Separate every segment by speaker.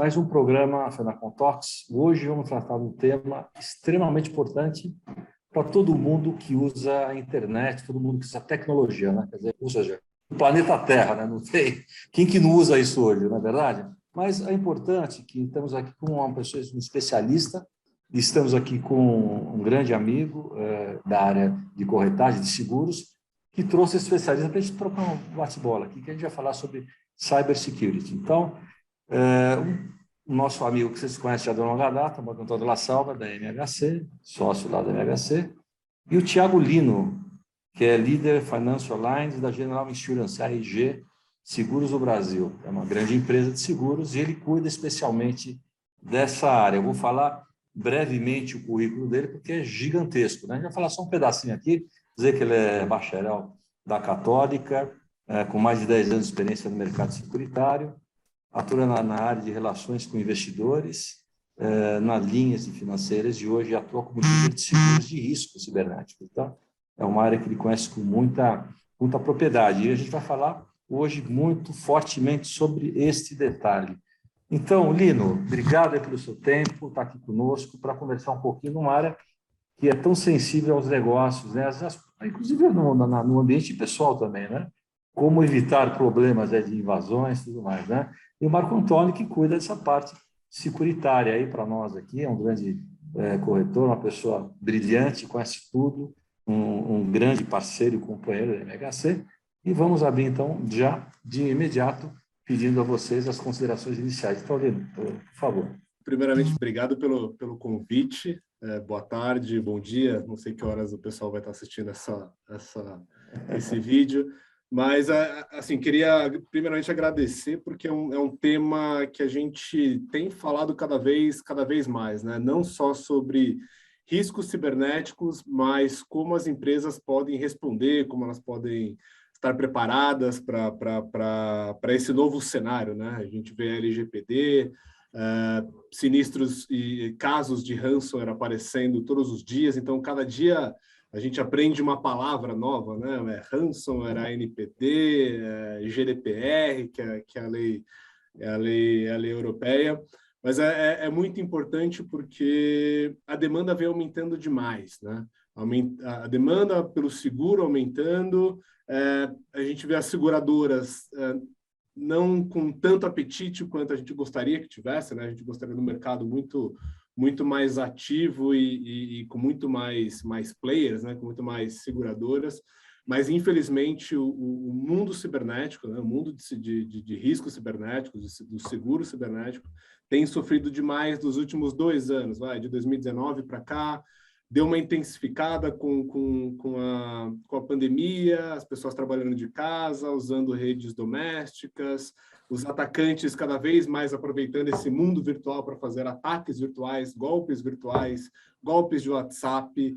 Speaker 1: mais um programa Fenacom Talks. Hoje vamos tratar de um tema extremamente importante para todo mundo que usa a internet, todo mundo que usa a tecnologia, né? Quer dizer, ou seja, o planeta Terra, né? Não tem quem que não usa isso hoje, não é verdade? Mas é importante que estamos aqui com uma pessoa, um especialista, e estamos aqui com um grande amigo da área de corretagem de seguros, que trouxe esse especialista para a gente trocar um bate-bola aqui, que a gente vai falar sobre cybersecurity. Então, o nosso amigo que vocês conhecem já de longa data, o Marco Antônio La Salva, da MHC, sócio lá da MHC, e o Thiago Lino, que é líder Financial Lines da General Insurance, AIG, Seguros do Brasil. É uma grande empresa de seguros e ele cuida especialmente dessa área. Eu vou falar brevemente o currículo dele, porque é gigantesco, né? A gente vai falar só um pedacinho aqui, dizer que ele é bacharel da Católica, com mais de 10 anos de experiência no mercado securitário, atua na área de relações com investidores, nas linhas financeiras, e hoje atua como líder de seguros de risco cibernético. Então, é uma área que ele conhece com muita propriedade. E a gente vai falar hoje muito fortemente sobre este detalhe. Então, Lino, obrigado pelo seu tempo, estar aqui conosco para conversar um pouquinho numa área que é tão sensível aos negócios, né? Inclusive no ambiente pessoal também, né? Como evitar problemas de invasões e tudo mais, né? E o Marco Antônio, que cuida dessa parte securitária aí para nós aqui, é um grande corretor, uma pessoa brilhante, conhece tudo, um grande parceiro e companheiro da MHC. E vamos abrir, então, já de imediato, pedindo a vocês as considerações iniciais. Então, Lino, por favor.
Speaker 2: Primeiramente, obrigado pelo convite. Boa tarde, bom dia. Não sei que horas o pessoal vai estar assistindo esse vídeo. Mas, assim, queria primeiramente agradecer, porque é um tema que a gente tem falado cada vez mais, né? Não só sobre riscos cibernéticos, mas como as empresas podem responder, como elas podem estar preparadas para esse novo cenário, né? A gente vê a LGPD, sinistros e casos de ransomware aparecendo todos os dias, então cada dia a gente aprende uma palavra nova, né? Ransomware, ANPD, GDPR, que é a lei europeia, mas é muito importante porque a demanda vem aumentando demais, né? A demanda pelo seguro aumentando, a gente vê as seguradoras não com tanto apetite quanto a gente gostaria que tivesse, né? A gente gostaria de um mercado muito mais ativo e com muito mais players, né? Com muito mais seguradoras, mas infelizmente o mundo cibernético, né? O mundo de riscos cibernéticos, do seguro cibernético, tem sofrido demais nos últimos 2 anos, de 2019 para cá. Deu uma intensificada com a pandemia, as pessoas trabalhando de casa, usando redes domésticas, os atacantes cada vez mais aproveitando esse mundo virtual para fazer ataques virtuais, golpes de WhatsApp.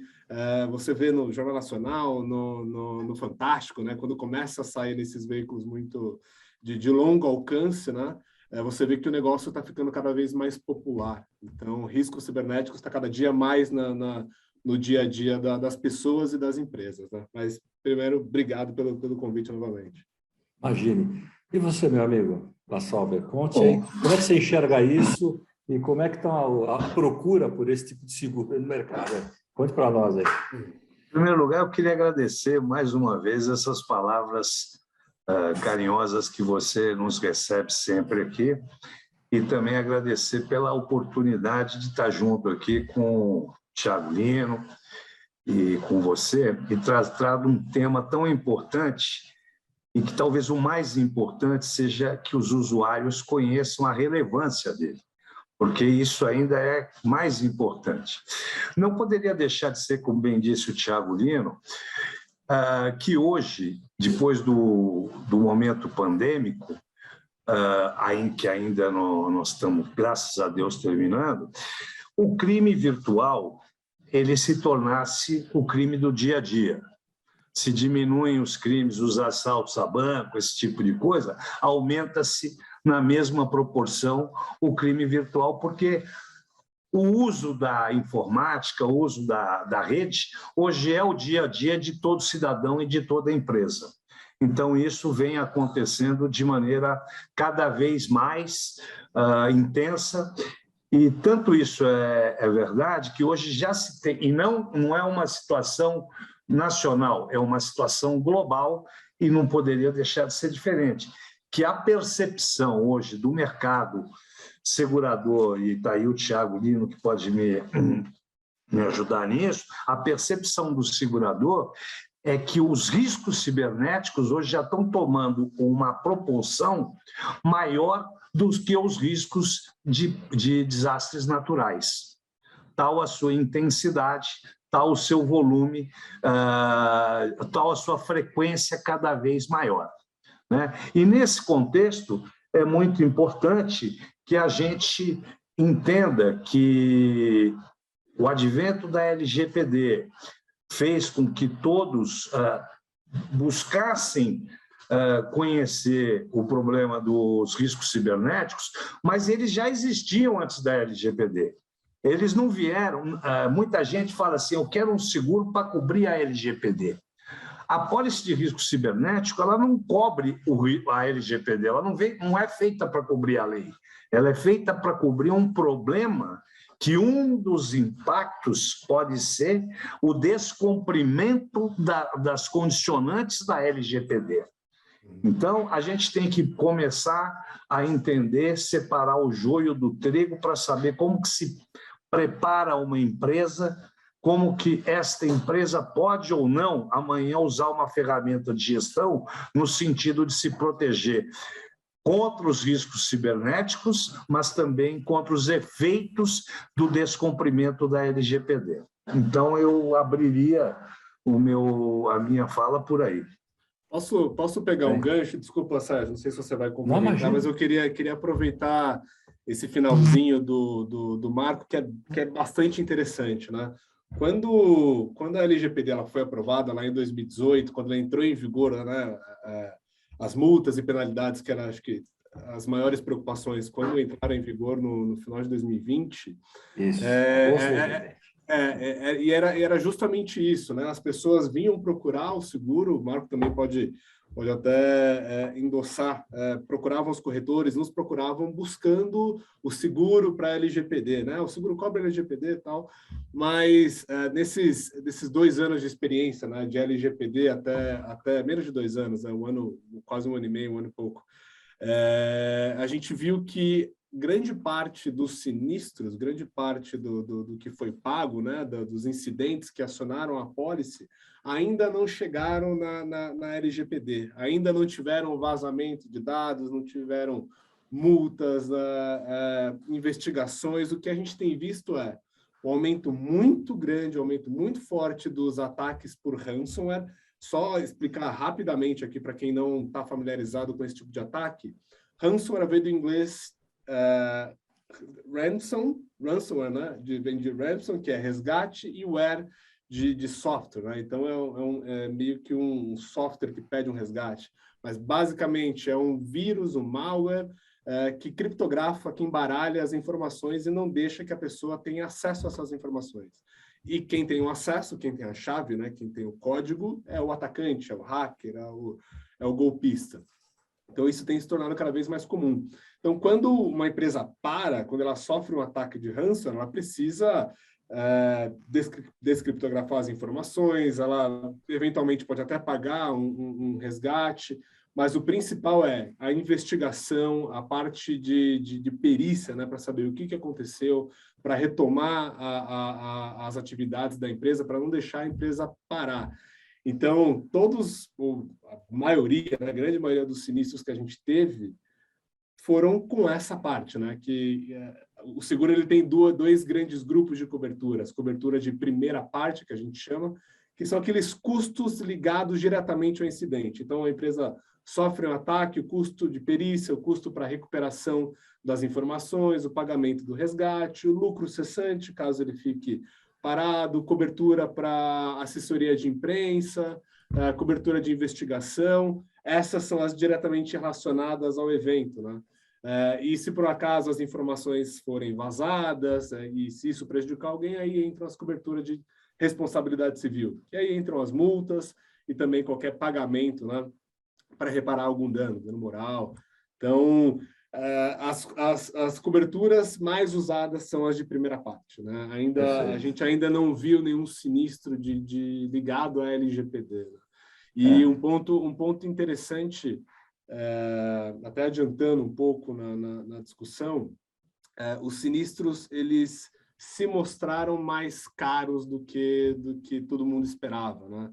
Speaker 2: Você vê no Jornal Nacional, no Fantástico, né, quando começa a sair nesses veículos muito de longo alcance, né, você vê que o negócio está ficando cada vez mais popular. Então, o risco cibernético está cada dia mais no dia a dia das pessoas e das empresas, né? Mas, primeiro, obrigado pelo convite novamente.
Speaker 1: Imagine. E você, meu amigo La Salva, conte aí, como é que você enxerga isso e como é que está a procura por esse tipo de seguro no mercado? Conte para nós aí.
Speaker 3: Em primeiro lugar, eu queria agradecer mais uma vez essas palavras carinhosas que você nos recebe sempre aqui, e também agradecer pela oportunidade de estar junto aqui com o Thiago Lino e com você, e tratar um tema tão importante, e que talvez o mais importante seja que os usuários conheçam a relevância dele, porque isso ainda é mais importante. Não poderia deixar de ser, como bem disse o Thiago Lino, que hoje, depois do momento pandêmico, em que ainda nós estamos, graças a Deus, terminando, o crime virtual ele se tornasse o crime do dia a dia. Se diminuem os crimes, os assaltos a banco, esse tipo de coisa, aumenta-se na mesma proporção o crime virtual, porque o uso da informática, o uso da rede, hoje é o dia a dia de todo cidadão e de toda empresa. Então, isso vem acontecendo de maneira cada vez mais intensa. E tanto isso é verdade que hoje já se tem, e não é uma situação nacional, é uma situação global e não poderia deixar de ser diferente, que a percepção hoje do mercado segurador, e está aí o Thiago Lino que pode me ajudar nisso, a percepção do segurador é que os riscos cibernéticos hoje já estão tomando uma proporção maior do que os riscos de desastres naturais. Tal a sua intensidade, tal o seu volume, tal a sua frequência cada vez maior, né? E, nesse contexto, é muito importante que a gente entenda que o advento da LGPD fez com que todos buscassem conhecer o problema dos riscos cibernéticos, mas eles já existiam antes da LGPD. Eles não vieram... muita gente fala assim, eu quero um seguro para cobrir a LGPD. A pólice de risco cibernético ela não cobre a LGPD, ela não é feita para cobrir a lei, ela é feita para cobrir um problema que um dos impactos pode ser o descumprimento das condicionantes da LGPD. Então, a gente tem que começar a entender, separar o joio do trigo para saber como que se prepara uma empresa, como que esta empresa pode ou não amanhã usar uma ferramenta de gestão no sentido de se proteger contra os riscos cibernéticos, mas também contra os efeitos do descumprimento da LGPD. Então, eu abriria a minha fala por aí.
Speaker 2: Posso pegar um gancho? Desculpa, Sérgio, não sei se você vai complementar, mas eu queria aproveitar esse finalzinho do Marco, que é bastante interessante, né? Quando a LGPD ela foi aprovada lá em 2018, quando ela entrou em vigor, né, as multas e penalidades, que eram, acho que, as maiores preocupações quando entraram em vigor no final de 2020.
Speaker 1: Isso,
Speaker 2: e era justamente isso, né? As pessoas vinham procurar o seguro, o Marco também pode até endossar, procuravam os corretores, nos procuravam buscando o seguro para LGPD, né? O seguro cobre LGPD e tal, mas nesses 2 anos de experiência, né, de LGPD até menos de 2 anos, né, quase um ano e meio, um ano e pouco, a gente viu que grande parte dos sinistros, grande parte do que foi pago, né, dos incidentes que acionaram a pólice, ainda não chegaram na LGPD, ainda não tiveram vazamento de dados, não tiveram multas, investigações. O que a gente tem visto é um aumento muito grande, um aumento muito forte dos ataques por ransomware. Só explicar rapidamente aqui para quem não está familiarizado com esse tipo de ataque. Ransomware veio do inglês ransomware, né? Vem de ransom, que é resgate, e ware de software, né? Então é meio que um software que pede um resgate, mas basicamente é um vírus, um malware que criptografa, que embaralha as informações e não deixa que a pessoa tenha acesso a essas informações. E quem tem o acesso, quem tem a chave, né? Quem tem o código é o atacante, é o hacker, é o golpista. Então, isso tem se tornado cada vez mais comum. Então, quando uma empresa quando ela sofre um ataque de ransomware, ela precisa descriptografar as informações, ela eventualmente pode até pagar um resgate, mas o principal é a investigação, a parte de perícia, né, para saber o que aconteceu, para retomar as atividades da empresa, para não deixar a empresa parar. Então, a maioria, né, a grande maioria dos sinistros que a gente teve foram com essa parte, né? Que o seguro ele tem dois grandes grupos de coberturas. Cobertura de primeira parte, que a gente chama, que são aqueles custos ligados diretamente ao incidente. Então, a empresa sofre um ataque, o custo de perícia, o custo para recuperação das informações, o pagamento do resgate, o lucro cessante, caso ele fique parado, cobertura para assessoria de imprensa, cobertura de investigação. Essas são as diretamente relacionadas ao evento, né? E se por acaso as informações forem vazadas, e se isso prejudicar alguém, aí entram as coberturas de responsabilidade civil. E aí entram as multas e também qualquer pagamento, né, para reparar algum dano moral. Então, as coberturas mais usadas são as de primeira parte, né? A gente ainda não viu nenhum sinistro ligado à LGPD, né? E um ponto interessante, até adiantando um pouco na discussão, os sinistros, eles se mostraram mais caros do que todo mundo esperava, né?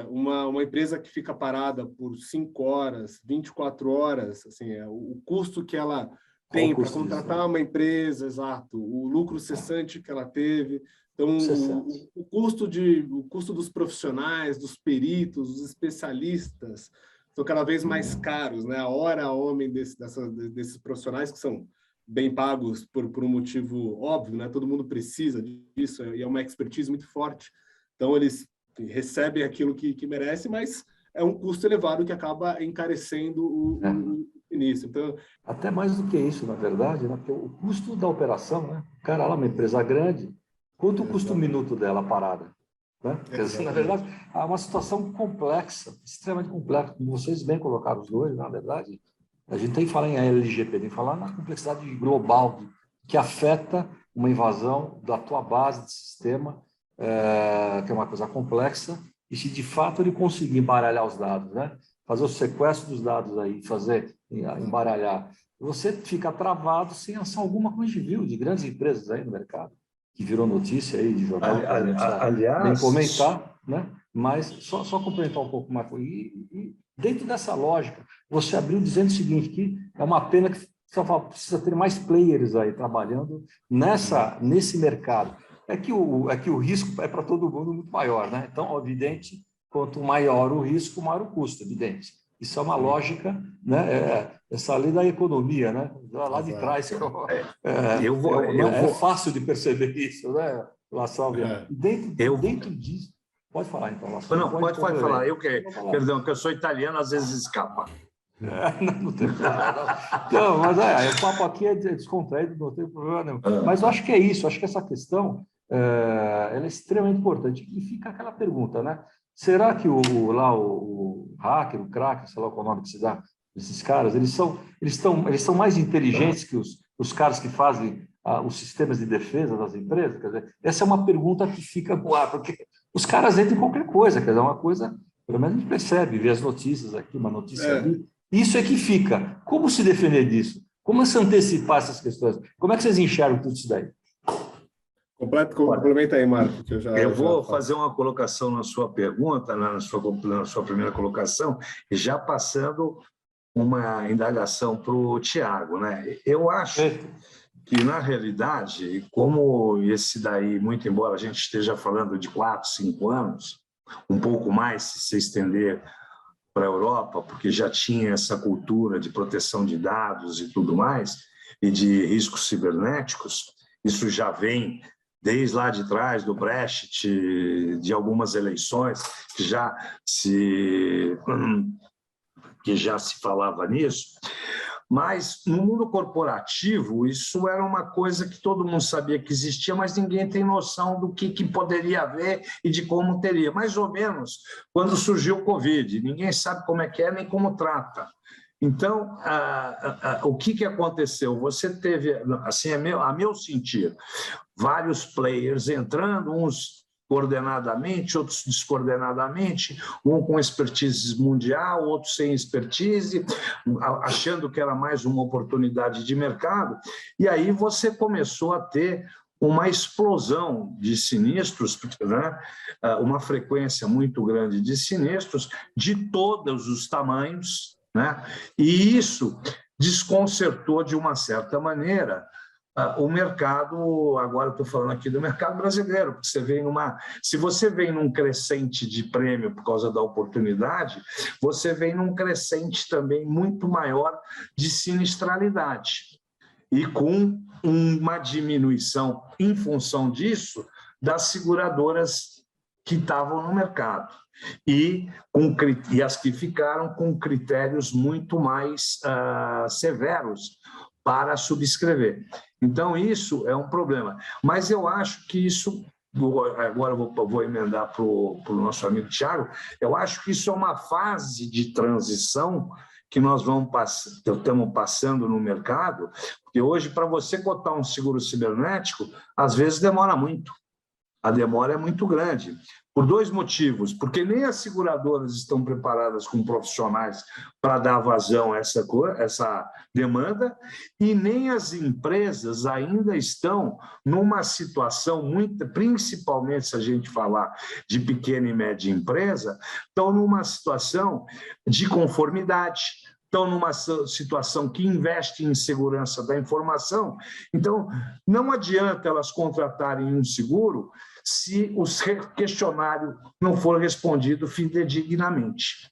Speaker 2: Uma empresa que fica parada por 5 horas, 24 horas, assim, o custo que ela tem para contratar uma empresa, exato, o lucro cessante que ela teve. Então, o custo dos profissionais, dos peritos, dos especialistas, são cada vez mais caros, né? A hora homem desses profissionais, que são bem pagos por um motivo óbvio, né? Todo mundo precisa disso, e é uma expertise muito forte. Então, eles recebem aquilo que merece, mas é um custo elevado que acaba encarecendo o início. Então,
Speaker 1: até mais do que isso, na verdade, né? Porque o custo da operação, né? O cara lá, uma empresa grande, quanto custa o minuto dela parada? Né? Quer dizer, na verdade, é uma situação complexa, extremamente complexa, como vocês bem colocaram os dois, na verdade. A gente tem que falar em LGPD, tem que falar na complexidade global que afeta uma invasão da tua base de sistema, que é uma coisa complexa, e se de fato ele conseguir embaralhar os dados, né? Fazer o sequestro dos dados aí, embaralhar, você fica travado sem ação alguma, como a gente viu de grandes empresas aí no mercado, que virou notícia aí de jornal,
Speaker 3: aliás,
Speaker 1: nem comentar, né? Mas só complementar um pouco mais. E dentro dessa lógica, você abriu dizendo o seguinte, que é uma pena que só precisa ter mais players aí trabalhando nesse mercado. É que o risco é para todo mundo muito maior, né? Então, evidente, quanto maior o risco, maior o custo, evidente. Isso é uma lógica, né? Essa lei da economia, né? Lá de trás, é fácil de perceber isso, né, La Sálvia? Dentro disso, pode falar então, La Sálvia.
Speaker 3: Não, pode falar. Perdão, que eu sou italiano, às vezes escapa.
Speaker 1: Não tem problema. Não, mas o papo aqui é descontraído, não tem problema nenhum. Mas eu acho que é isso, acho que essa questão ela é extremamente importante. E fica aquela pergunta, né? Será que o hacker, o cracker, sei lá qual é o nome que se dá, esses caras, eles são mais inteligentes que os caras que fazem os sistemas de defesa das empresas? Quer dizer, essa é uma pergunta que fica no ar, porque os caras entram em qualquer coisa, quer dizer, uma coisa, pelo menos a gente percebe, vê as notícias aqui, uma notícia ali. Isso é que fica. Como se defender disso? Como se antecipar essas questões? Como é que vocês enxergam tudo isso daí?
Speaker 2: Complementa aí, Marco.
Speaker 3: Eu vou fazer uma colocação na sua pergunta, na sua primeira colocação, já passando uma indagação para o Tiago, né? Eu acho que, na realidade, como esse daí, muito embora a gente esteja falando de 4, 5 anos, um pouco mais se estender para a Europa, porque já tinha essa cultura de proteção de dados e tudo mais, e de riscos cibernéticos, isso já vem desde lá de trás, do Brexit, de algumas eleições, que já se falava nisso. Mas, no mundo corporativo, isso era uma coisa que todo mundo sabia que existia, mas ninguém tem noção do que poderia haver e de como teria. Mais ou menos quando surgiu o Covid. Ninguém sabe como é que é nem como trata. Então, o que aconteceu? Você teve, assim, a meu sentir, vários players entrando, uns coordenadamente, outros descoordenadamente, um com expertise mundial, outro sem expertise, achando que era mais uma oportunidade de mercado, e aí você começou a ter uma explosão de sinistros, né? Uma frequência muito grande de sinistros, de todos os tamanhos, né? E isso desconcertou, de uma certa maneira, o mercado. Agora estou falando aqui do mercado brasileiro, porque se você vem num crescente de prêmio por causa da oportunidade, você vem num crescente também muito maior de sinistralidade, e com uma diminuição, em função disso, das seguradoras que estavam no mercado, e as que ficaram com critérios muito mais severos para subscrever. Então, isso é um problema. Mas eu acho que isso agora eu vou emendar para o nosso amigo Thiago, eu acho que isso é uma fase de transição que nós estamos passando no mercado, porque hoje, para você cotar um seguro cibernético, às vezes demora muito. A demora é muito grande, por dois motivos. Porque nem as seguradoras estão preparadas com profissionais para dar vazão a essa demanda, e nem as empresas ainda estão numa situação, principalmente se a gente falar de pequena e média empresa, estão numa situação de conformidade, estão numa situação que investe em segurança da informação. Então, não adianta elas contratarem um seguro se o questionário não for respondido fidedignamente.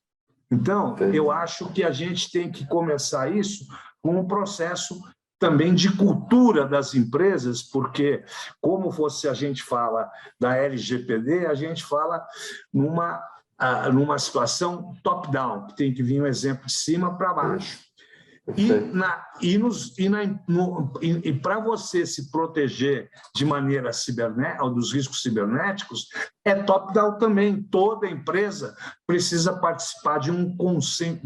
Speaker 3: Então, eu acho que a gente tem que começar isso com um processo também de cultura das empresas, porque, como a gente fala da LGPD, a gente fala numa situação top-down, que tem que vir um exemplo de cima para baixo. E para você se proteger de maneira cibernética, dos riscos cibernéticos, é top-down também. Toda empresa precisa participar de um consenso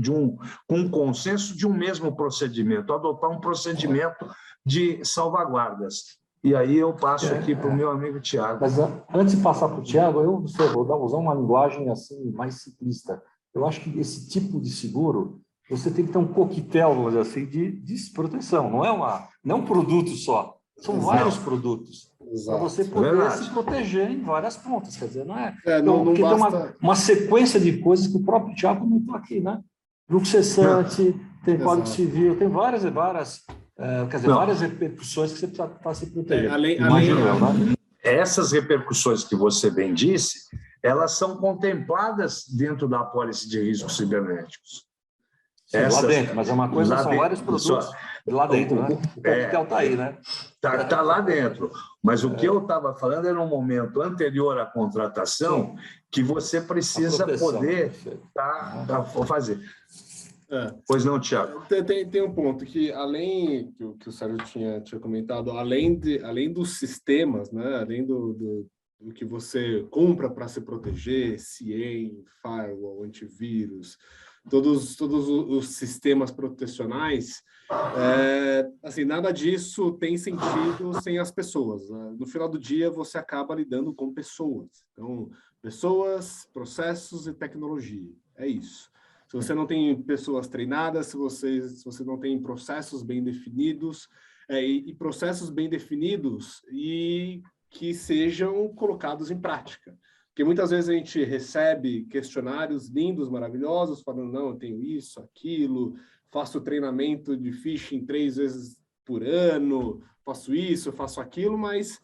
Speaker 3: de um mesmo procedimento, adotar um procedimento de salvaguardas. E aí eu passo aqui para o meu amigo Thiago.
Speaker 1: Mas antes de passar para o Thiago, eu vou usar uma linguagem assim, mais simplista. Eu acho que esse tipo de seguro, você tem que ter um coquetel, vamos dizer assim, de proteção. Não é um produto só. São vários produtos. Para você poder se proteger em várias pontas. Quer dizer, não é... porque basta... tem uma sequência de coisas que o próprio Thiago comentou aqui, né? Lucro cessante, tem Código Civil, tem várias repercussões que você precisa estar se protegendo.
Speaker 3: Essas repercussões que você bem disse, elas são contempladas dentro da apólice de riscos cibernéticos.
Speaker 1: Sim, lá dentro, mas é uma coisa, são vários produtos lá dentro, né? O capital está aí, né?
Speaker 3: Está lá dentro. Mas o que eu estava falando era um momento anterior à contratação, que você precisa poder fazer. Pois não, Thiago?
Speaker 2: Tem um ponto que, além que o Sérgio tinha comentado, além dos sistemas, né? Além do que você compra para se proteger, CIEM, firewall, antivírus, todos os sistemas protecionais, assim, nada disso tem sentido sem as pessoas, né? No final do dia, você acaba lidando com pessoas. Então, pessoas, processos e tecnologia. É isso. Se você não tem pessoas treinadas, se você não tem processos bem definidos, e processos bem definidos e que sejam colocados em prática. Porque muitas vezes a gente recebe questionários lindos, maravilhosos, falando, não, eu tenho isso, aquilo, faço treinamento de phishing 3 vezes por ano, faço isso, faço aquilo, mas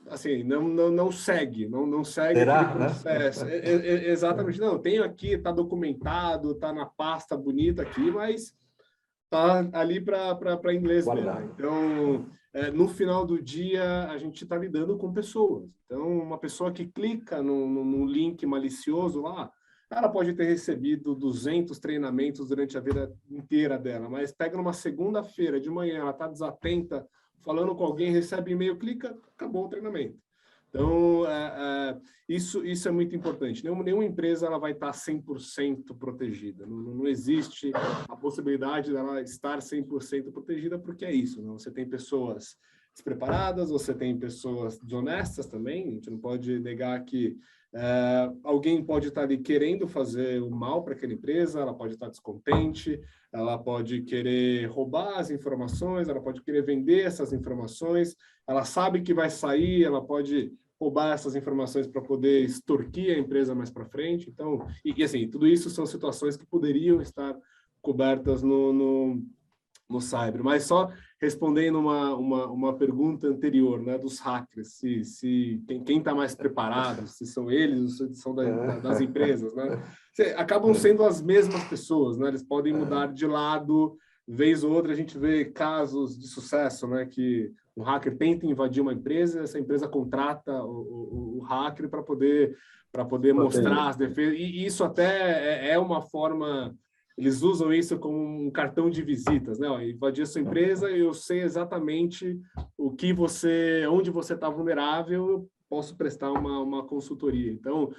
Speaker 2: assim, não segue aquele processo. Exatamente, não, tenho aqui, está documentado, está na pasta bonita aqui, mas está ali para inglês mesmo. Então, no final do dia, a gente está lidando com pessoas. Então, uma pessoa que clica num link malicioso lá, ela pode ter recebido 200 treinamentos durante a vida inteira dela, mas pega numa segunda-feira de manhã, ela está desatenta, falando com alguém, recebe e-mail, clica, acabou o treinamento. Então, isso é muito importante. Nenhuma empresa ela vai estar 100% protegida. Não existe a possibilidade dela estar 100% protegida, porque é isso. Não? Você tem pessoas despreparadas, você tem pessoas desonestas também. A gente não pode negar que alguém pode estar ali querendo fazer o mal para aquela empresa, ela pode estar descontente, ela pode querer roubar as informações, ela pode querer vender essas informações, ela sabe que vai sair, ela pode roubar essas informações para poder extorquir a empresa mais para frente. Então, e assim, tudo isso são situações que poderiam estar cobertas no cyber. Mas só respondendo uma pergunta anterior, né, dos hackers, se quem está mais preparado, se são eles ou se são das empresas, né? Acabam sendo as mesmas pessoas, né? Eles podem mudar de lado, vez ou outra a gente vê casos de sucesso, né, que um hacker tenta invadir uma empresa, essa empresa contrata o hacker para poder mostrar as defesas, e isso até é uma forma, eles usam isso como um cartão de visitas, né? Invadir a sua empresa, eu sei exatamente onde você está vulnerável, posso prestar uma consultoria. Então,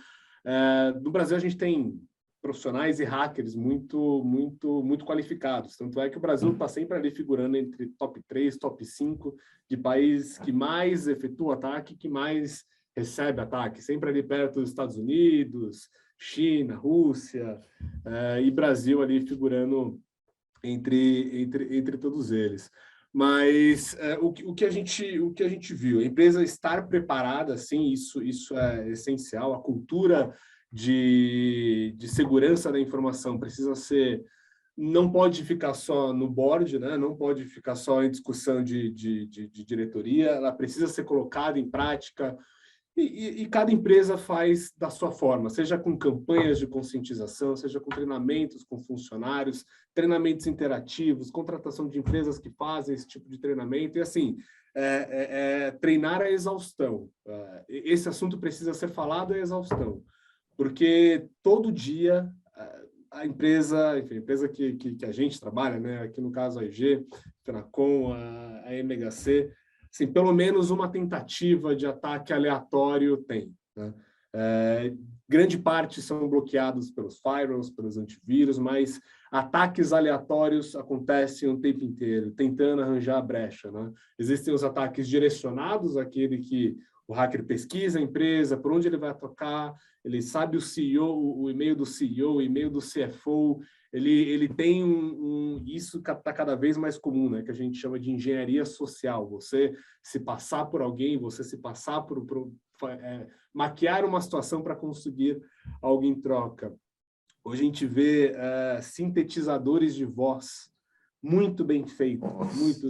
Speaker 2: no Brasil, a gente tem profissionais e hackers muito qualificados. Tanto é que o Brasil está sempre ali figurando entre top 3, top 5 de países que mais efetua ataque, que mais recebe ataque. Sempre ali perto dos Estados Unidos, China, Rússia, e Brasil ali figurando entre todos eles. Mas o que a gente viu, a empresa estar preparada, sim, isso é essencial. A cultura de segurança da informação precisa ser, não pode ficar só no board, né? Não pode ficar só em discussão de diretoria, ela precisa ser colocada em prática. E cada empresa faz da sua forma, seja com campanhas de conscientização, seja com treinamentos com funcionários, treinamentos interativos, contratação de empresas que fazem esse tipo de treinamento. E assim, treinar a exaustão. Esse assunto precisa ser falado a exaustão, porque todo dia a empresa, enfim, a empresa que a gente trabalha, né? Aqui no caso a IG, a Fenacom, a MHC, assim, pelo menos uma tentativa de ataque aleatório tem, né? Grande parte são bloqueados pelos firewalls, pelos antivírus, mas ataques aleatórios acontecem o tempo inteiro, tentando arranjar a brecha, né? Existem os ataques direcionados, aquele que o hacker pesquisa a empresa, por onde ele vai atacar, ele sabe o CEO, o e-mail do CEO, o e-mail do CFO, ele tem isso está cada vez mais comum, né? Que a gente chama de engenharia social. Você se passar por alguém, você se passar maquiar uma situação para conseguir algo em troca. Hoje a gente vê sintetizadores de voz muito bem feitos,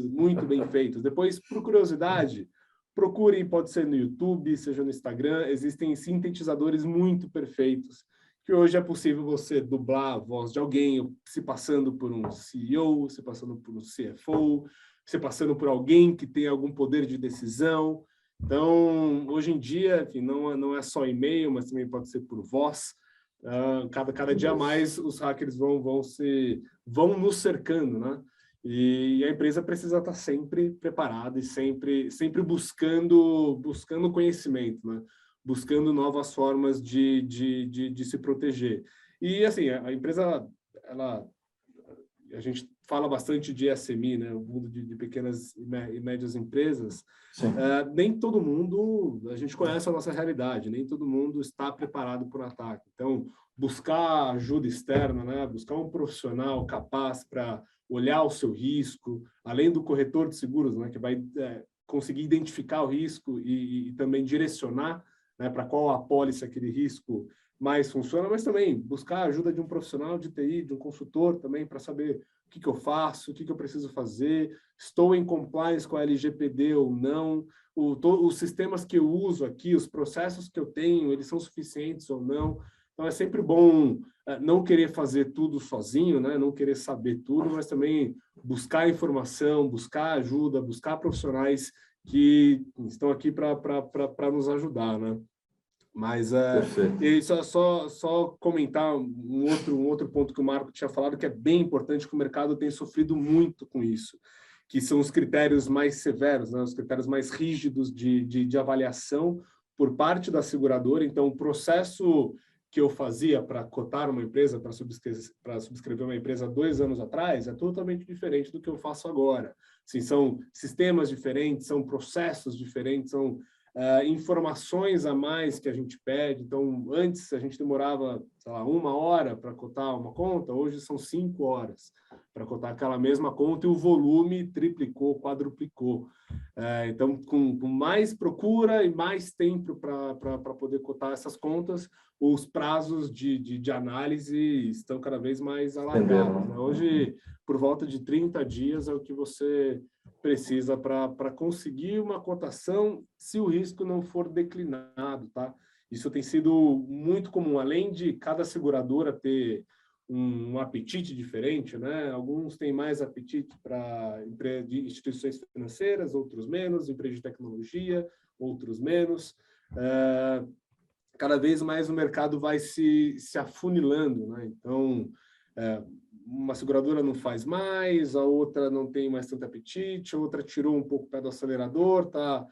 Speaker 2: muito bem feitos. Depois, por curiosidade, procure, pode ser no YouTube, seja no Instagram, existem sintetizadores muito perfeitos, que hoje é possível você dublar a voz de alguém, se passando por um CEO, se passando por um CFO, se passando por alguém que tem algum poder de decisão. Então, hoje em dia, enfim, não é só e-mail, mas também pode ser por voz. Cada dia mais os hackers vão nos cercando, né? E a empresa precisa estar sempre preparada e sempre buscando conhecimento, né? Buscando novas formas de se proteger. E, assim, a empresa, a gente fala bastante de SME, né? O mundo de pequenas e médias empresas. Nem todo mundo, a gente conhece a nossa realidade, nem todo mundo está preparado para o ataque. Então, buscar ajuda externa, né? Buscar um profissional capaz para olhar o seu risco, além do corretor de seguros, né? Que vai conseguir identificar o risco e também direcionar, né, para qual apólice aquele risco mais funciona, mas também buscar a ajuda de um profissional de TI, de um consultor também, para saber o que eu faço, o que eu preciso fazer, estou em compliance com a LGPD ou não, os sistemas que eu uso aqui, os processos que eu tenho, eles são suficientes ou não. Então, é sempre bom não querer fazer tudo sozinho, né? Não querer saber tudo, mas também buscar informação, buscar ajuda, buscar profissionais que estão aqui para nos ajudar, né? Mas e só comentar um outro ponto que o Marco tinha falado, que é bem importante, que o mercado tem sofrido muito com isso, que são os critérios mais severos, né? Os critérios mais rígidos de avaliação por parte da seguradora. Então, o processo que eu fazia para cotar uma empresa, para subscrever uma empresa 2 anos atrás, é totalmente diferente do que eu faço agora. Assim, são sistemas diferentes, são processos diferentes, são informações a mais que a gente pede. Então, antes a gente demorava, sei lá, 1 hora para cotar uma conta, hoje são 5 horas para cotar aquela mesma conta, e o volume triplicou, quadruplicou. Então, com mais procura e mais tempo para poder cotar essas contas, os prazos de análise estão cada vez mais alargados, né? Hoje, por volta de 30 dias é o que você precisa para conseguir uma cotação, se o risco não for declinado, tá? Isso tem sido muito comum, além de cada seguradora ter um apetite diferente, né? Alguns têm mais apetite para instituições financeiras, outros menos, empresas de tecnologia, outros menos. Cada vez mais o mercado vai se afunilando, né? Então, uma seguradora não faz mais, a outra não tem mais tanto apetite, a outra tirou um pouco o pé do acelerador, está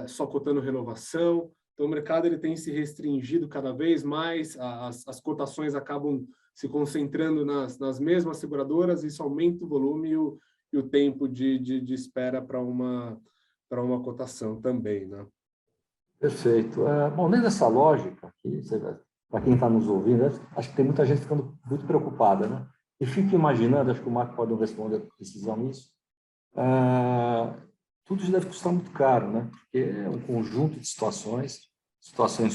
Speaker 2: só cotando renovação. Então, o mercado ele tem se restringido cada vez mais, as cotações acabam se concentrando nas mesmas seguradoras, isso aumenta o volume e o tempo de espera para uma cotação também, né?
Speaker 1: Perfeito. Bom, dentro dessa lógica, para quem está nos ouvindo, acho que tem muita gente ficando muito preocupada, né? E fico imaginando, acho que o Marco pode responder com precisão isso, tudo isso deve custar muito caro, né? Porque é um conjunto de situações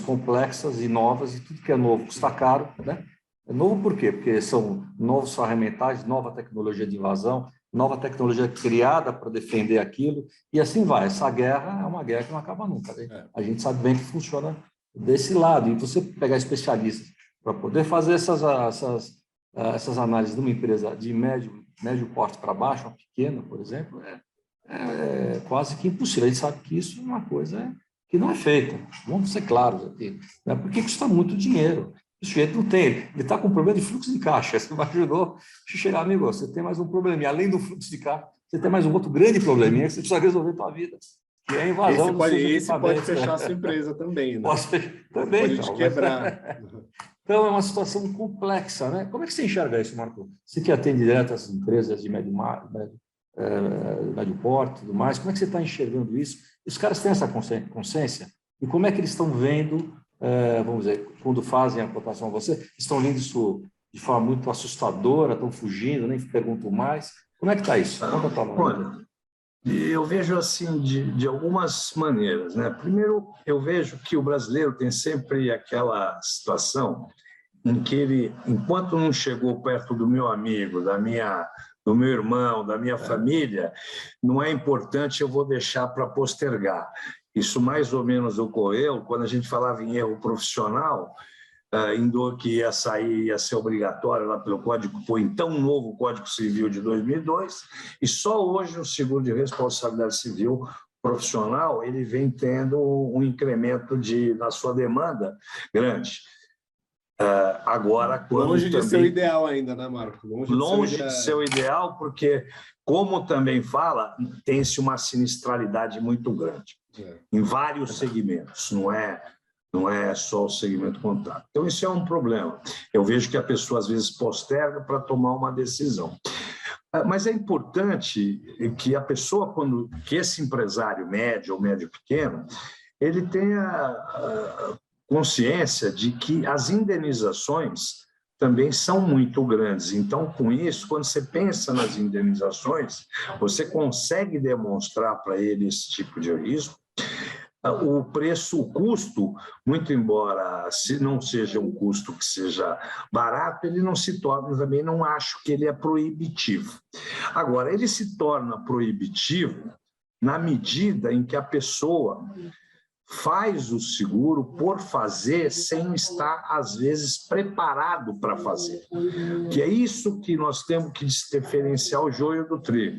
Speaker 1: complexas e novas, e tudo que é novo custa caro, né? É novo por quê? Porque são novos ferramentais, nova tecnologia de invasão, nova tecnologia criada para defender aquilo, e assim vai. Essa guerra é uma guerra que não acaba nunca, né? A gente sabe bem que funciona desse lado, e você pegar especialistas para poder fazer essas análises de uma empresa de médio porte para baixo, uma pequena, por exemplo, é quase que impossível. A gente sabe que isso é uma coisa que não é feita. Vamos ser claros aqui, né? Porque custa muito dinheiro. O sujeito não tem, ele está com um problema de fluxo de caixa. Você imaginou, chegar, amigo, você tem mais um probleminha. Além do fluxo de caixa, você tem mais um outro grande probleminha que você precisa resolver a sua vida, que é a invasão dos seus equipamentos.
Speaker 2: Esse pode fechar a sua empresa também, né?
Speaker 1: Também,
Speaker 2: pode te quebrar.
Speaker 1: Então, é uma situação complexa, né? Como é que você enxerga isso, Marco? Você que atende direto essas empresas de médio porte e tudo mais, como é que você está enxergando isso? Os caras têm essa consciência? E como é que eles estão vendo, vamos dizer, quando fazem a cotação a você, estão vendo isso de forma muito assustadora, estão fugindo, nem perguntam mais? Como é que está isso?
Speaker 3: Olha, eu vejo assim de algumas maneiras, né? Primeiro, eu vejo que o brasileiro tem sempre aquela situação em que ele, enquanto não chegou perto do meu amigo, do meu irmão, da minha família, não é importante, eu vou deixar para postergar. Isso mais ou menos ocorreu quando a gente falava em erro profissional, que ia ser obrigatório lá pelo Código, foi então novo Código Civil de 2002, e só hoje o seguro de responsabilidade civil profissional ele vem tendo um incremento na sua demanda grande. Agora,
Speaker 2: longe de ser o ideal ainda, né, Marco?
Speaker 3: Longe de ser o ideal, porque, como também fala, tem-se uma sinistralidade muito grande em vários segmentos, não é só o segmento contábil. Então, isso é um problema. Eu vejo que a pessoa, às vezes, posterga para tomar uma decisão. Mas é importante que a pessoa, que esse empresário médio ou médio pequeno, ele tenha consciência de que as indenizações também são muito grandes. Então, com isso, quando você pensa nas indenizações, você consegue demonstrar para ele esse tipo de risco. O preço, o custo, muito embora se não seja um custo que seja barato, ele não se torna, também não acho que ele é proibitivo. Agora, ele se torna proibitivo na medida em que a pessoa faz o seguro por fazer sem estar, às vezes, preparado para fazer. Que é isso que nós temos que diferenciar o joio do trigo.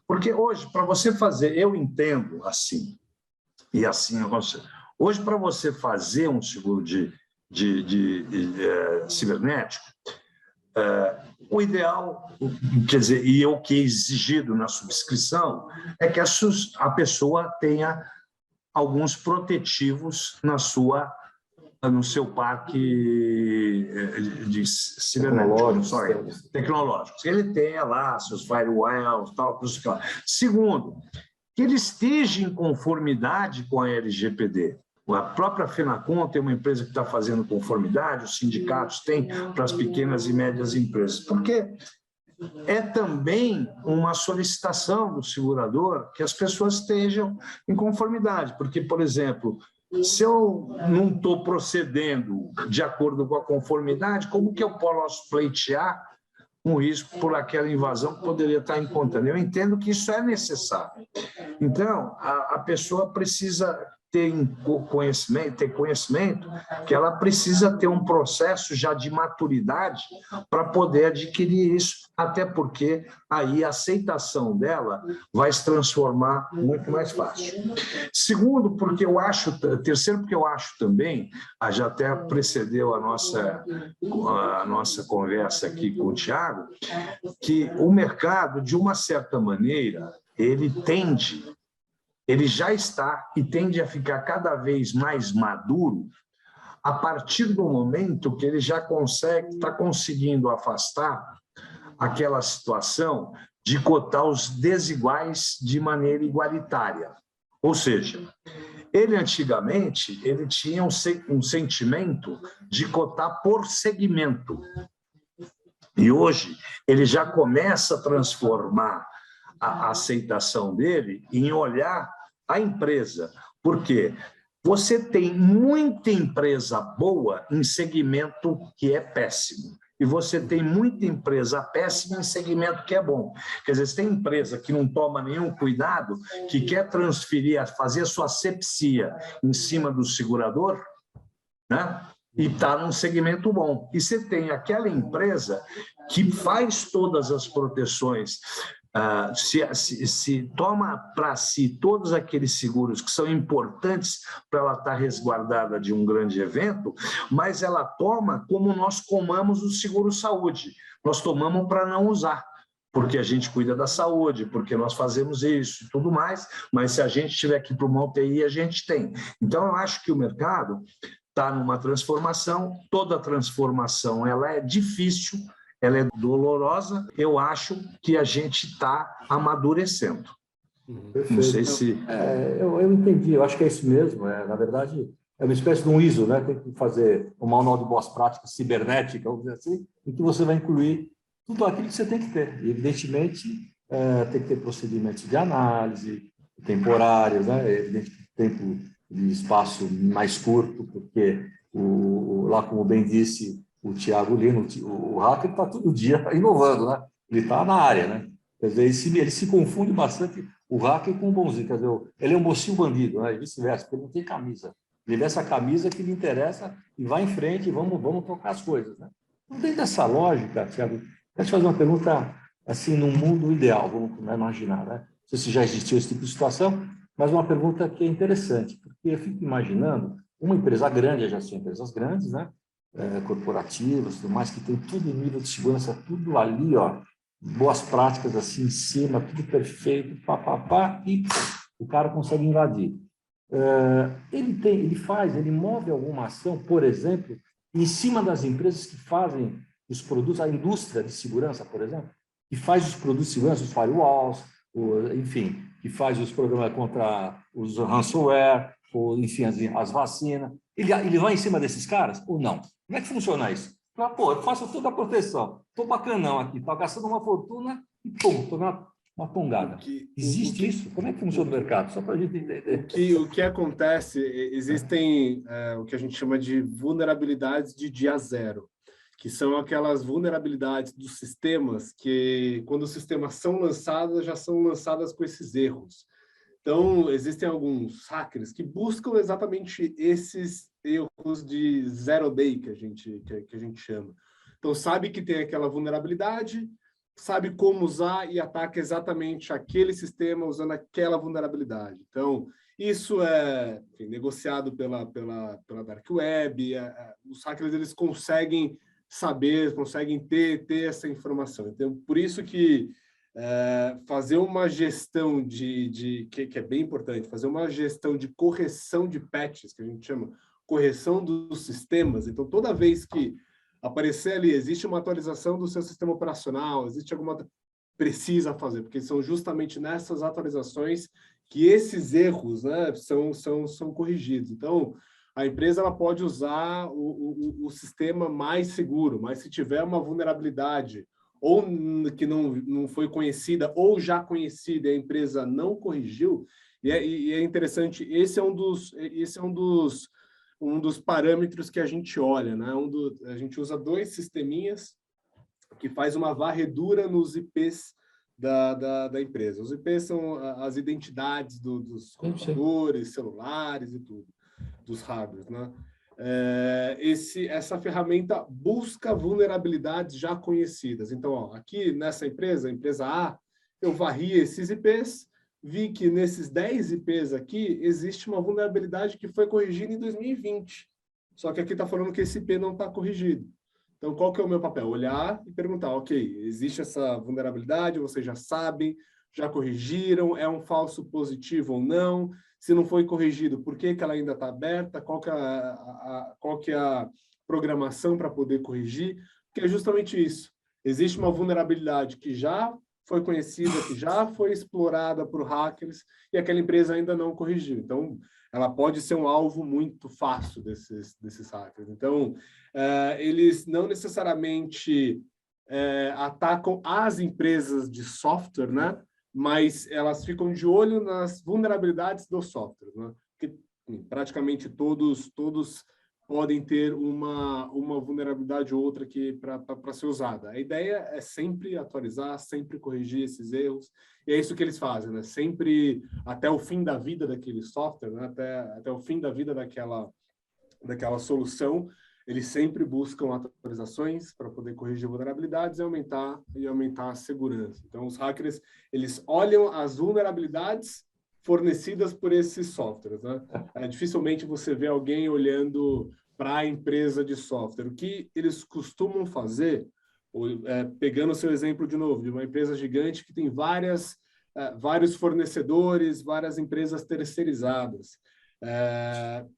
Speaker 3: Porque hoje, para você fazer, eu entendo assim, e assim acontece. Hoje, para você fazer um seguro cibernético, o ideal, quer dizer, e o que é exigido na subscrição, é que a pessoa tenha alguns protetivos no seu parque de tecnológicos. Ele tenha lá seus firewalls, tal, tudo isso. Segundo, que ele esteja em conformidade com a LGPD. A própria Fenacom tem uma empresa que está fazendo conformidade, os sindicatos têm para as pequenas e médias empresas. Porque é também uma solicitação do segurador que as pessoas estejam em conformidade. Porque, por exemplo, se eu não estou procedendo de acordo com a conformidade, como que eu posso pleitear um risco por aquela invasão que poderia estar encontrando? Eu entendo que isso é necessário. Então, a pessoa precisa ter conhecimento que ela precisa ter um processo já de maturidade para poder adquirir isso, até porque aí a aceitação dela vai se transformar muito mais fácil. Segundo, terceiro, porque eu acho também, já até precedeu a nossa conversa aqui com o Thiago, que o mercado, de uma certa maneira, ele tende ele já está e tende a ficar cada vez mais maduro a partir do momento que ele já está conseguindo afastar aquela situação de cotar os desiguais de maneira igualitária. Ou seja, ele antigamente ele tinha um sentimento de cotar por segmento. E hoje ele já começa a transformar a aceitação dele em olhar a empresa. Por quê? Você tem muita empresa boa em segmento que é péssimo. E você tem muita empresa péssima em segmento que é bom. Quer dizer, você tem empresa que não toma nenhum cuidado, que quer transferir, fazer a sua asepsia em cima do segurador, né? E está num segmento bom. E você tem aquela empresa que faz todas as proteções, se toma para si todos aqueles seguros que são importantes para ela estar resguardada de um grande evento, mas ela toma como nós tomamos o seguro-saúde. Nós tomamos para não usar, porque a gente cuida da saúde, porque nós fazemos isso e tudo mais, mas se a gente tiver que ir para uma UTI, a gente tem. Então, eu acho que o mercado está numa transformação, toda transformação ela é difícil, ela é dolorosa, eu acho que a gente está amadurecendo.
Speaker 1: Perfeito.
Speaker 3: Não sei se...
Speaker 1: Eu entendi, eu acho que é isso mesmo. Na verdade, é uma espécie de um ISO, né? Tem que fazer um manual de boas práticas cibernética, vamos dizer assim, em que você vai incluir tudo aquilo que você tem que ter. E, evidentemente, tem que ter procedimentos de análise temporários, né? Evidente, tempo de espaço mais curto, porque lá, como bem disse o Thiago Lino, o hacker está todo dia inovando, né? Ele está na área, né? Quer dizer, ele se confunde bastante, o hacker, com o bonzinho. Quer dizer, ele é um mocinho bandido, né? E vice-versa, porque ele não tem camisa. Ele veste a camisa que lhe interessa e vai em frente e vamos tocar as coisas, né? Então, dentro dessa lógica, Thiago, quero te fazer uma pergunta, assim, num mundo ideal, vamos imaginar, né? Não sei se já existiu esse tipo de situação, mas uma pergunta que é interessante, porque eu fico imaginando uma empresa grande, já são empresas grandes, né? Corporativas, tudo mais, que tem tudo em nível de segurança, tudo ali, ó, boas práticas assim em cima, tudo perfeito, papapá, e o cara consegue invadir. Ele move alguma ação, por exemplo, em cima das empresas que fazem os produtos, a indústria de segurança, por exemplo, que faz os produtos de segurança, os firewalls, enfim, que faz os programas contra os ransomware, ou, enfim, as vacinas. Ele vai em cima desses caras ou não? Como é que funciona isso? Pô, eu faço toda a proteção, estou bacanão aqui, estou gastando uma fortuna e, pum, estou uma tongada. Existe isso? Como é que funciona o mercado? Só para a gente entender.
Speaker 2: O que acontece, existem o que a gente chama de vulnerabilidades de dia zero, que são aquelas vulnerabilidades dos sistemas que, quando os sistemas são lançados, já são lançadas com esses erros. Então, existem alguns hackers que buscam exatamente esses erros de zero day, que a gente chama. Então, sabe que tem aquela vulnerabilidade, sabe como usar e ataca exatamente aquele sistema usando aquela vulnerabilidade. Então, isso é, enfim, negociado pela Dark Web. Os hackers, eles conseguem saber, conseguem ter essa informação. Então, por isso que fazer uma gestão que é bem importante, fazer uma gestão de correção de patches, que a gente chama correção dos sistemas. Então, toda vez que aparecer ali, existe uma atualização do seu sistema operacional, existe alguma precisa fazer, porque são justamente nessas atualizações que esses erros, né, são corrigidos. Então, a empresa ela pode usar o sistema mais seguro, mas se tiver uma vulnerabilidade ou que não foi conhecida, ou já conhecida e a empresa não corrigiu, e é interessante, esse é um dos parâmetros que a gente olha, né? A gente usa 2 sisteminhas que faz uma varredura nos IPs da empresa. Os IPs são as identidades dos computadores, celulares e tudo, dos hardwares, né? Essa ferramenta busca vulnerabilidades já conhecidas. Então, ó, aqui nessa empresa, a empresa A, eu varri esses IPs, vi que nesses 10 IPs aqui existe uma vulnerabilidade que foi corrigida em 2020. Só que aqui está falando que esse IP não está corrigido. Então, qual que é o meu papel? Olhar e perguntar, ok, existe essa vulnerabilidade, vocês já sabem, já corrigiram, é um falso positivo ou não, se não foi corrigido, por que que ela ainda está aberta, qual que é a programação para poder corrigir, porque é justamente isso. Existe uma vulnerabilidade que já foi conhecida, que já foi explorada por hackers, e aquela empresa ainda não corrigiu. Então, ela pode ser um alvo muito fácil desses hackers. Então, eles não necessariamente atacam as empresas de software, né? Mas elas ficam de olho nas vulnerabilidades do software, né? Porque praticamente todos podem ter uma vulnerabilidade ou outra para ser usada. A ideia é sempre atualizar, sempre corrigir esses erros, e é isso que eles fazem, né? Sempre até o fim da vida daquele software, né? Até o fim da vida daquela solução, eles sempre buscam atualizações para poder corrigir vulnerabilidades e aumentar a segurança. Então, os hackers, eles olham as vulnerabilidades fornecidas por esses softwares, né? Dificilmente você vê alguém olhando para a empresa de software. O que eles costumam fazer, pegando o seu exemplo de novo, de uma empresa gigante que tem vários fornecedores, várias empresas terceirizadas,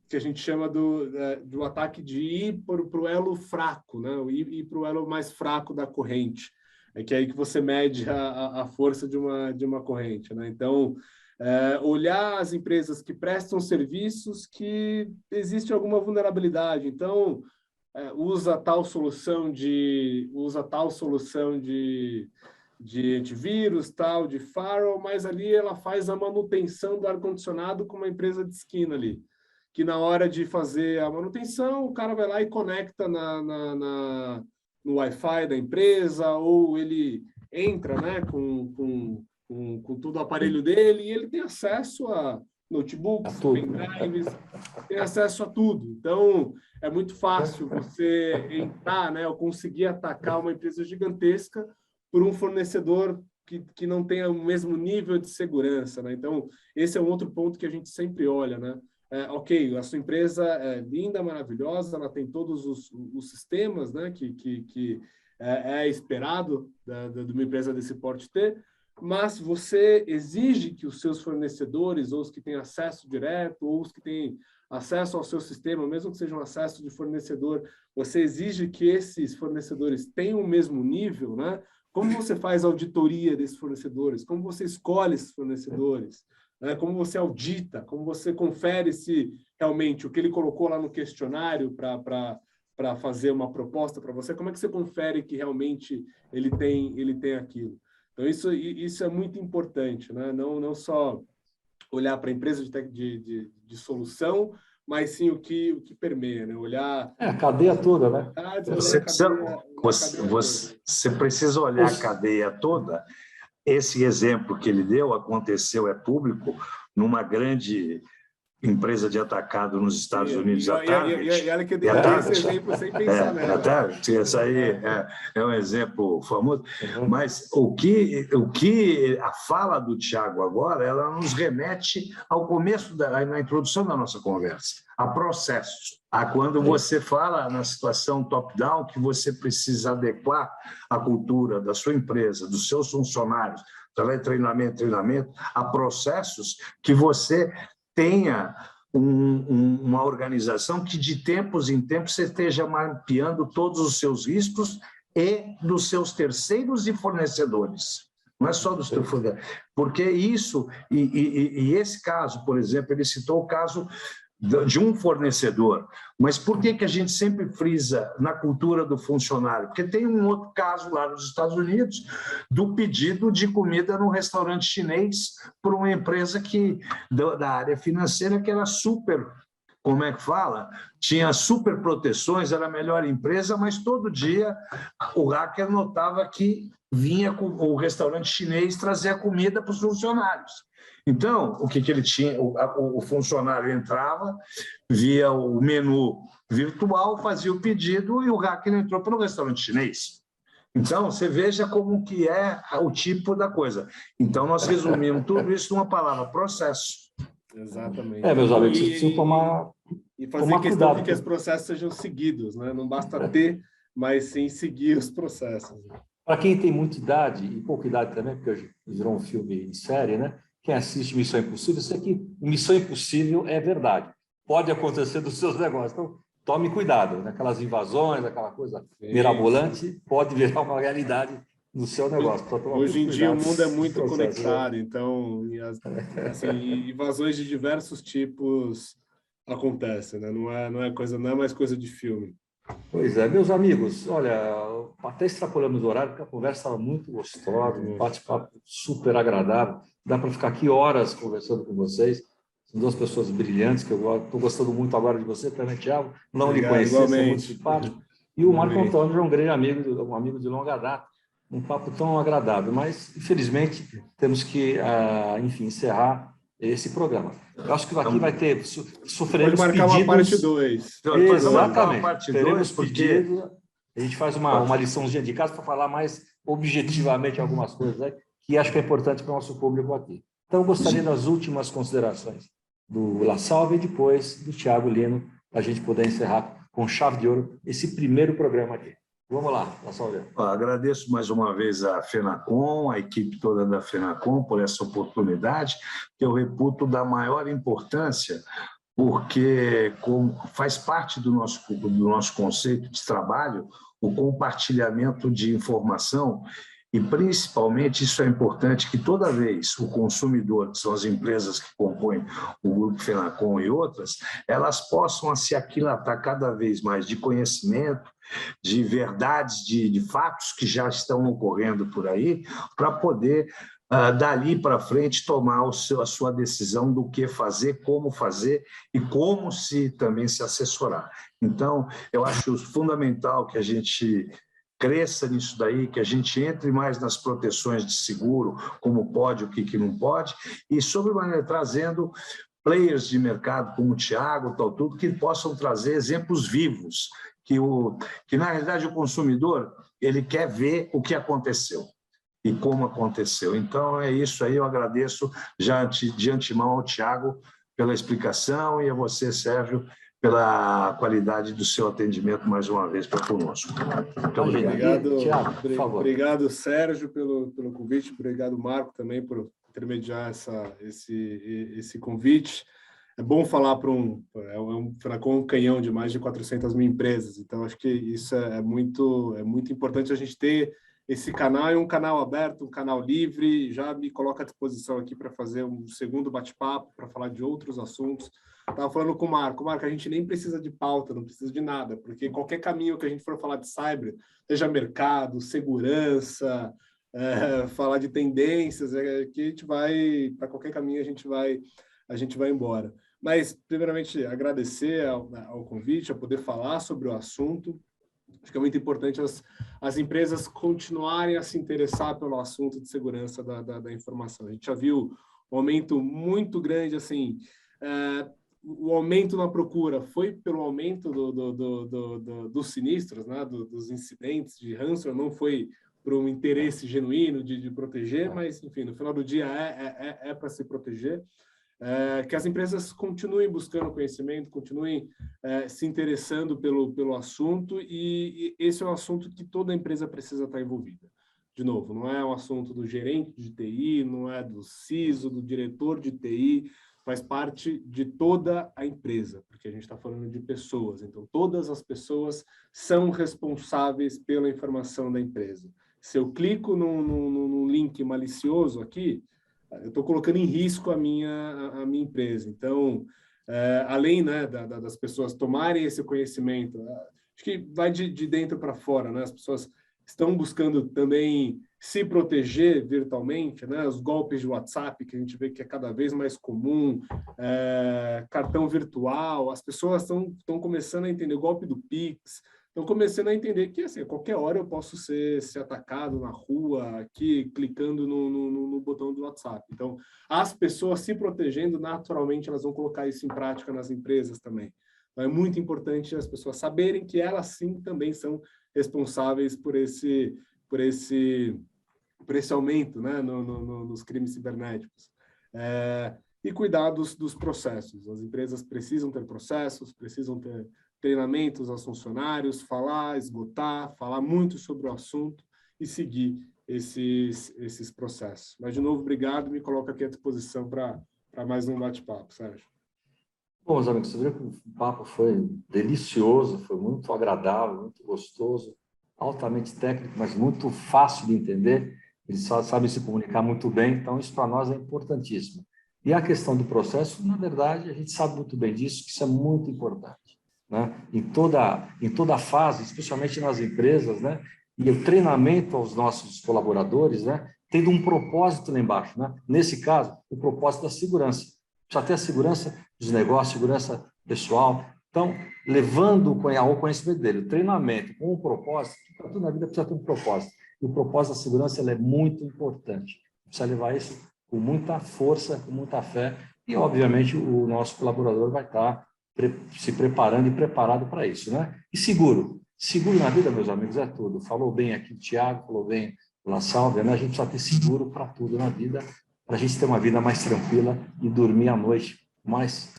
Speaker 2: que a gente chama do ataque de ir para o elo fraco, né? Ir para o elo mais fraco da corrente, que é aí que você mede a força de uma corrente, né? Então, olhar as empresas que prestam serviços que existe alguma vulnerabilidade. Então, usa tal solução de antivírus, tal, de firewall, mas ali ela faz a manutenção do ar-condicionado com uma empresa de esquina ali, que na hora de fazer a manutenção, o cara vai lá e conecta no Wi-Fi da empresa, ou ele entra, né, com todo o aparelho dele, e ele tem acesso a notebooks, pendrives, tem acesso a tudo. Então, é muito fácil você entrar, né, ou conseguir atacar uma empresa gigantesca por um fornecedor que não tenha o mesmo nível de segurança, né? Então, esse é um outro ponto que a gente sempre olha, né? Ok, a sua empresa é linda, maravilhosa, ela tem todos os sistemas, né, que é esperado de uma empresa desse porte ter, mas você exige que os seus fornecedores, ou os que têm acesso direto, ou os que têm acesso ao seu sistema, mesmo que seja um acesso de fornecedor, você exige que esses fornecedores tenham o mesmo nível, né? Como você faz a auditoria desses fornecedores? Como você escolhe esses fornecedores? Né? Como você audita? Como você confere se realmente o que ele colocou lá no questionário para fazer uma proposta para você, como é que você confere que realmente ele tem aquilo? Então, isso é muito importante, né? Não só olhar para a empresa de solução, mas sim o que permeia, né? Olhar
Speaker 1: a cadeia toda, né?
Speaker 3: Você precisa olhar a cadeia toda. Esse exemplo que ele deu aconteceu, é público, numa grande empresa de atacado nos Estados Unidos, a Target.
Speaker 2: E olha que eu dei esse exemplo sem pensar nela.
Speaker 3: A Target, essa aí é um exemplo famoso. Mas o que a fala do Thiago agora, ela nos remete ao começo, na introdução da nossa conversa, a processos. A quando você fala na situação top-down que você precisa adequar a cultura da sua empresa, dos seus funcionários, através de treinamento, a processos que você tenha uma organização que de tempos em tempos você esteja mapeando todos os seus riscos e dos seus terceiros e fornecedores. Não é só dos teus fornecedores. Porque isso, e esse caso, por exemplo, ele citou o caso de um fornecedor, mas por que a gente sempre frisa na cultura do funcionário? Porque tem um outro caso lá nos Estados Unidos do pedido de comida num restaurante chinês por uma empresa da área financeira que era super, como é que fala? Tinha super proteções, era a melhor empresa, mas todo dia o hacker notava que vinha com o restaurante chinês trazer a comida para os funcionários. Então, o que ele tinha? O funcionário entrava, via o menu virtual, fazia o pedido e o hacker entrou para o restaurante chinês. Então, você veja como que é o tipo da coisa. Então, nós resumimos tudo isso numa palavra: processo.
Speaker 2: Exatamente.
Speaker 1: Meus amigos, vocês precisam tomar
Speaker 2: fazer questão
Speaker 1: cuidado
Speaker 2: de que os processos sejam seguidos, né? Não basta ter, mas sim seguir os processos.
Speaker 1: Para quem tem muita idade, e pouca idade também, porque hoje virou um filme em série, né? Quem assiste Missão Impossível, isso aqui, Missão Impossível é verdade. Pode acontecer dos seus negócios. Então, tome cuidado, né? Aquelas invasões, aquela coisa mirabolante, pode virar uma realidade no seu negócio. Então,
Speaker 2: hoje em dia o mundo é muito
Speaker 1: processo,
Speaker 2: conectado,
Speaker 1: né?
Speaker 2: então, assim, invasões de diversos tipos acontecem, né? Não é mais coisa de filme.
Speaker 1: Pois é, meus amigos, olha, até extrapolamos o horário, porque a conversa estava muito gostosa, um bate-papo super agradável. Dá para ficar aqui horas conversando com vocês. São duas pessoas brilhantes, que eu estou gostando muito agora de você também, Thiago. Não lhe
Speaker 2: Obrigado,
Speaker 1: conhecia, você é muito
Speaker 2: igualmente.
Speaker 1: simpático. E o Marco Antônio é um grande amigo, um amigo de longa data. Um papo tão agradável, mas, infelizmente, temos que, enfim, encerrar esse programa. Eu acho que aqui vai ter, sofreremos
Speaker 2: pode marcar
Speaker 1: pedidos...
Speaker 2: uma parte 2.
Speaker 1: Exatamente.
Speaker 3: Parte
Speaker 1: Teremos
Speaker 3: 2, porque...
Speaker 1: pedidos, a gente faz uma liçãozinha de casa para falar mais objetivamente algumas coisas, né, que acho que é importante para o nosso público aqui. Então, eu gostaria das últimas considerações do La Salve e depois do Thiago Lino, para a gente poder encerrar com chave de ouro esse primeiro programa aqui. Vamos lá, La Salve.
Speaker 3: Agradeço mais uma vez a FENACOM, a equipe toda da FENACOM, por essa oportunidade, que eu reputo da maior importância, porque faz parte do nosso conceito de trabalho o compartilhamento de informação e, principalmente, isso é importante que toda vez o consumidor, que são as empresas que compõem o Grupo FENACOM e outras, elas possam se aquilatar cada vez mais de conhecimento, de verdades, de fatos que já estão ocorrendo por aí, para poder, dali para frente, tomar a sua decisão do que fazer, como fazer e como também se assessorar. Então, eu acho fundamental que a gente cresça nisso daí, que a gente entre mais nas proteções de seguro, como pode, o que não pode, e, sobremaneira, trazendo players de mercado como o Thiago, tudo, que possam trazer exemplos vivos, que na realidade o consumidor ele quer ver o que aconteceu e como aconteceu. Então é isso aí, eu agradeço já de antemão ao Thiago pela explicação e a você, Sérgio, pela qualidade do seu atendimento mais uma vez para conosco. Muito obrigado.
Speaker 1: Thiago, por favor.
Speaker 2: Obrigado, Sérgio, pelo convite, obrigado, Marco, também por intermediar esse convite. É bom falar para um canhão de mais de 400 mil empresas, então acho que isso é muito importante a gente ter esse canal, e um canal aberto, um canal livre. Já me coloco à disposição aqui para fazer um segundo bate-papo, para falar de outros assuntos. Estava falando com o Marco, a gente nem precisa de pauta, não precisa de nada, porque qualquer caminho que a gente for falar de cyber, seja mercado, segurança, falar de tendências, que a gente vai, para qualquer caminho a gente vai embora. Mas, primeiramente, agradecer ao convite, a poder falar sobre o assunto. Acho que é muito importante as empresas continuarem a se interessar pelo assunto de segurança da informação. A gente já viu um aumento muito grande, assim, o aumento na procura foi pelo aumento dos sinistros, né, dos incidentes de ransomware, não foi por um interesse genuíno de proteger, mas, enfim, no final do dia é para se proteger. Que as empresas continuem buscando conhecimento, continuem se interessando pelo assunto, e esse é um assunto que toda empresa precisa estar envolvida. De novo, não é um assunto do gerente de TI, não é do CISO, do diretor de TI, faz parte de toda a empresa, porque a gente está falando de pessoas, então todas as pessoas são responsáveis pela informação da empresa. Se eu clico num link malicioso aqui, eu estou colocando em risco a minha empresa. Então, além, né, das pessoas tomarem esse conhecimento, acho que vai de dentro para fora, né? As pessoas estão buscando também se proteger virtualmente, né? Os golpes de WhatsApp, que a gente vê que é cada vez mais comum, cartão virtual, as pessoas estão começando a entender o golpe do Pix, estão começando a entender que, assim, a qualquer hora eu posso ser atacado na rua, aqui, clicando no botão do WhatsApp. Então, as pessoas se protegendo, naturalmente, elas vão colocar isso em prática nas empresas também. Então, é muito importante as pessoas saberem que elas, sim, também são responsáveis por esse aumento, né, nos crimes cibernéticos. E cuidar dos processos. As empresas precisam ter processos, precisam ter treinamentos aos funcionários, esgotar, falar muito sobre o assunto e seguir esses processos. Mas, de novo, obrigado, me coloco aqui à disposição para mais um bate-papo, Sérgio.
Speaker 1: Bom, meus amigos, você viu que o papo foi delicioso, foi muito agradável, muito gostoso, altamente técnico, mas muito fácil de entender. Eles só sabem se comunicar muito bem, então isso para nós é importantíssimo. E a questão do processo, na verdade, a gente sabe muito bem disso, que isso é muito importante, né? Em toda fase, especialmente nas empresas, né? E o treinamento aos nossos colaboradores, né? Tendo um propósito lá embaixo, né? Nesse caso, o propósito da segurança. Precisa ter a segurança dos negócios, segurança pessoal. Então, levando ao conhecimento dele, o treinamento com um propósito, para tudo na vida precisa ter um propósito. E o propósito da segurança é muito importante. Precisa levar isso com muita força, com muita fé. E, obviamente, o nosso colaborador vai estar se preparando e preparado para isso, né? E seguro. Seguro na vida, meus amigos, é tudo. Falou bem aqui o Thiago, falou bem o La Sálvia, né? A gente precisa ter seguro para tudo na vida, para a gente ter uma vida mais tranquila e dormir à noite com mais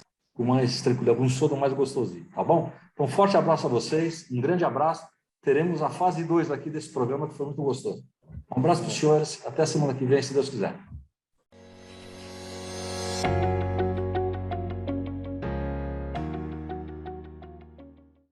Speaker 1: tranquilidade, com um sono mais gostosinho, tá bom? Então, um forte abraço a vocês, um grande abraço. Teremos a fase 2 aqui desse programa, que foi muito gostoso. Um abraço para os senhores, até semana que vem, se Deus quiser.